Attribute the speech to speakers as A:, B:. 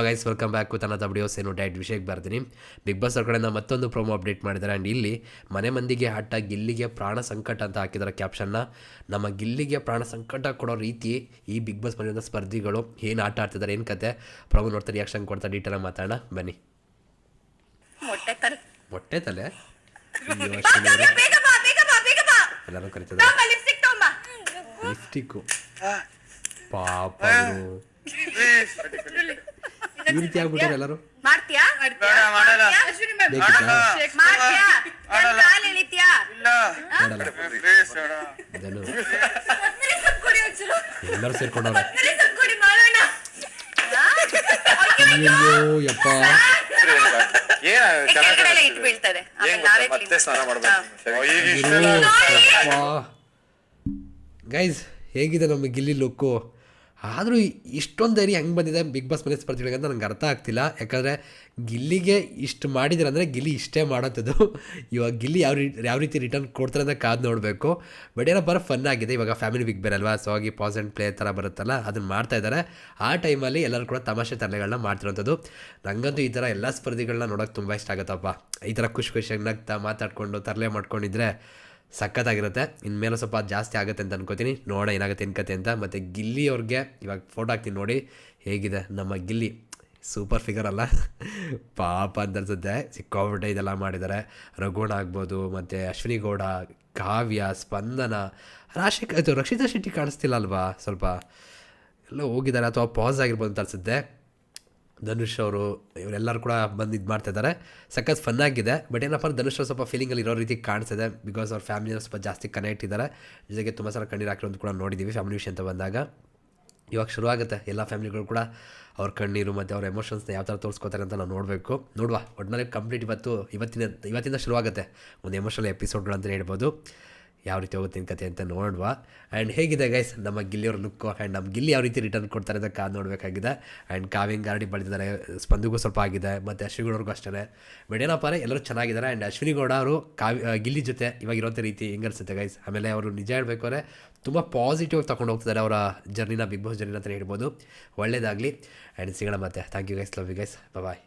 A: Guys welcome back with another videos. ಏನು direct ವಿಷಯಕ್ಕೆ ಬರ್ತೀನಿ. ಬಿಗ್ ಬಾಸ್ ಅವ್ರ ಕಡೆಯಿಂದ ಮತ್ತೊಂದು ಪ್ರೋಮೋ ಅಪ್ಡೇಟ್ ಮಾಡಿದ್ದಾರೆ. ಆ್ಯಂಡ್ ಇಲ್ಲಿ ಮನೆ ಮಂದಿಗೆ ಹಟ್ಟ ಗಿಲ್ಲಿಗೆ ಪ್ರಾಣ ಸಂಕಟ ಅಂತ ಹಾಕಿದ್ದಾರೆ ಕ್ಯಾಪ್ಷನ್ನ. ನಮ್ಮ ಗಿಲ್ಲಿಗೆ ಪ್ರಾಣ ಸಂಕಟ ಕೊಡೋ ರೀತಿ ಈ ಬಿಗ್ ಬಾಸ್ ಮನೆಯಿಂದ ಸ್ಪರ್ಧಿಗಳು ಏನು ಆಟ ಆಡ್ತಿದ್ದಾರೆ, ಏನು ಕತೆ ಪ್ರೋಮೋ ನೋಡ್ತಾರೆ, ರಿಯಾಕ್ಷನ್ ಕೊಡ್ತಾರೆ, ಡೀಟೇಲಾಗಿ ಮಾತಾಡೋಣ ಬನ್ನಿ. ಮೊಟ್ಟೆ ತಲೆ ಎಲ್ಲರೂ ಕರಿತಿದ್ದಾರೆ. ಲಿಪ್ಸ್ಟಿಕ್ಕು ಪಾಪ ಈ ರೀತಿ ಆಗ್ಬಿಟ್ಟಾರೆ ಎಲ್ಲರೂ. ಎಲ್ಲರೂ ಸೇರ್ಕೊಂಡವ್ರೆ. ಅಯ್ಯೋ ಯಪ್ಪ, ಗೈಸ್ ಹೇಗಿದೆ ನಮ್ಮ ಗಿಲ್ಲಿ ಲುಕ್ಕು. ಆದರೂ ಇಷ್ಟೊಂದು ಧೈರ್ಯ ಹೆಂಗೆ ಬಂದಿದೆ ಬಿಗ್ ಬಾಸ್ ಮನೆ ಸ್ಪರ್ಧಿಗಳಿಗೆ ಅಂತ ನಂಗೆ ಅರ್ಥ ಆಗ್ತಿಲ್ಲ. ಯಾಕಂದರೆ ಗಿಲ್ಲಿಗೆ ಇಷ್ಟು ಮಾಡಿದ್ರೆ ಅಂದರೆ ಗಿಲ್ಲಿ ಇಷ್ಟೇ ಮಾಡೋಂಥದ್ದು. ಇವಾಗ ಗಿಲ್ಲಿ ಯಾವ ರೀತಿ ರಿಟರ್ನ್ ಕೊಡ್ತಾರೆ ಅಂತ ಕಾದು ನೋಡಬೇಕು. ಬಟ್ ಏನೋ ಫನ್ ಆಗಿದೆ. ಇವಾಗ ಫ್ಯಾಮಿಲಿ ಬಿಗ್ ಬೇರೆ ಅಲ್ವಾ, ಸೊ ಆಗಿ ಪಾಸ್ ಆ್ಯಂಡ್ ಪ್ಲೇ ಥರ ಬರುತ್ತಲ್ಲ, ಅದನ್ನು ಮಾಡ್ತಾಯಿದ್ದಾರೆ. ಆ ಟೈಮಲ್ಲಿ ಎಲ್ಲರೂ ಕೂಡ ತಮಾಷೆ ತರಲೆಗಳನ್ನ ಮಾಡ್ತಿರೋಂಥದ್ದು. ನನಗಂತೂ ಈ ಥರ ಎಲ್ಲ ಸ್ಪರ್ಧಿಗಳನ್ನ ನೋಡೋಕೆ ತುಂಬ ಇಷ್ಟ ಆಗುತ್ತಪ್ಪ. ಈ ಥರ ಖುಷಿಯಾಗಿ ನಗ್ತಾ ಮಾತಾಡಿಕೊಂಡು ತರಲೆ ಮಾಡ್ಕೊಂಡಿದ್ರೆ ಸಖತ್ತಾಗಿರುತ್ತೆ. ಇನ್ಮೇಲೆ ಸ್ವಲ್ಪ ಜಾಸ್ತಿ ಆಗುತ್ತೆ ಅಂತ ಅನ್ಕೋತೀನಿ. ನೋಡೋಣ ಏನಾಗುತ್ತೆ ಕತೆ ಅಂತ. ಮತ್ತು ಗಿಲ್ಲಿ ಅವ್ರಿಗೆ ಇವಾಗ ಫೋಟೋ ಹಾಕ್ತೀನಿ ನೋಡಿ ಹೇಗಿದೆ ನಮ್ಮ ಗಿಲ್ಲಿ. ಸೂಪರ್ ಫಿಗರ್ ಅಲ್ಲ, ಪಾಪ ಅಂತ ಅನ್ಸುತ್ತೆ. ಸಿಕ್ಕಾಬಿಟ್ಟೆ ಇದೆಲ್ಲ ಮಾಡಿದ್ದಾರೆ. ರಘುಣ ಆಗ್ಬೋದು, ಮತ್ತು ಅಶ್ವಿನಿ ಗೌಡ, ಕಾವ್ಯ, ಸ್ಪಂದನ, ರಕ್ಷಿತಾ ಶೆಟ್ಟಿ ಕಾಣಿಸ್ತಿಲ್ಲ ಅಲ್ವಾ, ಸ್ವಲ್ಪ ಎಲ್ಲ ಹೋಗಿದ್ದಾರೆ ಅಥವಾ ಪಾಸ್ ಆಗಿರ್ಬೋದು ಅಂತ ಅನಿಸುತ್ತೆ. ಧನುಷ್ ಅವರು ಇವರೆಲ್ಲರೂ ಕೂಡ ಬಂದು ಇದು ಮಾಡ್ತಾಯಿದ್ದಾರೆ. ಸಖತ್ ಫನ್ನಾಗಿದೆ. ಬಟ್ ಏನಪ್ಪ ಧನುಷ್ ಅವರು ಸ್ವಲ್ಪ ಫೀಲಿಂಗಲ್ಲಿ ಇರೋ ರೀತಿ ಕಾಣಿಸ್ತಿದೆ. ಬಿಕಾಸ್ ಅವ್ರ ಫ್ಯಾಮಿಲಿನ ಸ್ವಲ್ಪ ಜಾಸ್ತಿ ಕನೆಕ್ಟ್ ಇದ್ದಾರೆ. ಜೊತೆಗೆ ತುಂಬ ಸಲ ಕಣ್ಣೀರು ಹಾಕಿರೋದು ಕೂಡ ನೋಡಿದ್ದೀವಿ ಫ್ಯಾಮಿಲಿ ವಿಷಯ ಅಂತ ಬಂದಾಗ. ಇವಾಗ ಶುರುವಾಗುತ್ತೆ ಎಲ್ಲ ಫ್ಯಾಮಿಲಿಗಳು ಕೂಡ ಅವ್ರ ಕಣ್ಣೀರು ಮತ್ತು ಅವ್ರ ಎಮೋಷನ್ಸ್ನ ಯಾವ ಥರ ತೋರಿಸ್ಕೋತಾರೆ ಅಂತ ನಾವು ನೋಡುವ. ಒಟ್ಟಿನಲ್ಲಿ ಕಂಪ್ಲೀಟ್ ಇವತ್ತಿಂದ ಶುರುವಾಗುತ್ತೆ ಒಂದು ಎಮೋಷನಲ್ ಎಪಿಸೋಡ್ಗಳು ಅಂತಲೇ ಹೇಳ್ಬೋದು. ಯಾವ ರೀತಿ ಹೋಗುತ್ತೆ ಕತೆ ಅಂತ ನೋಡುವ. ಆ್ಯಂಡ್ ಹೇಗಿದೆ ಗೈಸ್ ನಮ್ಮ ಗಿಲ್ಲಿಯವ್ರ ಲುಕ್ಕು, ಆ್ಯಂಡ್ ನಮ್ಮ ಗಿಲ್ಲಿ ಯಾವ ರೀತಿ ರಿಟರ್ನ್ ಕೊಡ್ತಾರೆ ಅಂತ ಕಾದು ನೋಡಬೇಕಾಗಿದೆ. ಆ್ಯಂಡ್ ಕಾವ್ಯಂಗೆ ಗಾರಡಿ ಬೆಳೆದಿದ್ದಾರೆ, ಸ್ಪಂದಿಗೂ ಸ್ವಲ್ಪ ಆಗಿದೆ, ಮತ್ತು ಅಶ್ವಿನಿ ಗೌಡರಿಗೂ ಅಷ್ಟೇ. ಬಟ್ ಏನಪ್ಪ ಎಲ್ಲರೂ ಚೆನ್ನಾಗಿದ್ದಾರೆ. ಆ್ಯಂಡ್ ಅಶ್ವಿನಿ ಗೌಡ ಅವರು ಗಿಲ್ಲಿ ಜೊತೆ ಇವಾಗ ಇರೋಂಥ ರೀತಿ ಹೆಂಗೆ ಅನಿಸುತ್ತೆ ಗೈಸ್. ಆಮೇಲೆ ಅವರು ನಿಜ ಹೇಳಬೇಕು ಅಂದರೆ ತುಂಬ ಪಾಸಿಟಿವ್ ತಗೊಂಡು ಹೋಗ್ತಿದ್ದಾರೆ ಅವರ ಜರ್ನಿನ, ಬಿಗ್ ಬಾಸ್ ಜರ್ನಿನ ಅಂತ ಹೇಳ್ಬೋದು. ಒಳ್ಳೇದಾಗಲಿ. ಆ್ಯಂಡ್ ಸಿಗೋಣ ಮತ್ತೆ. Thank you guys, love you guys, bye.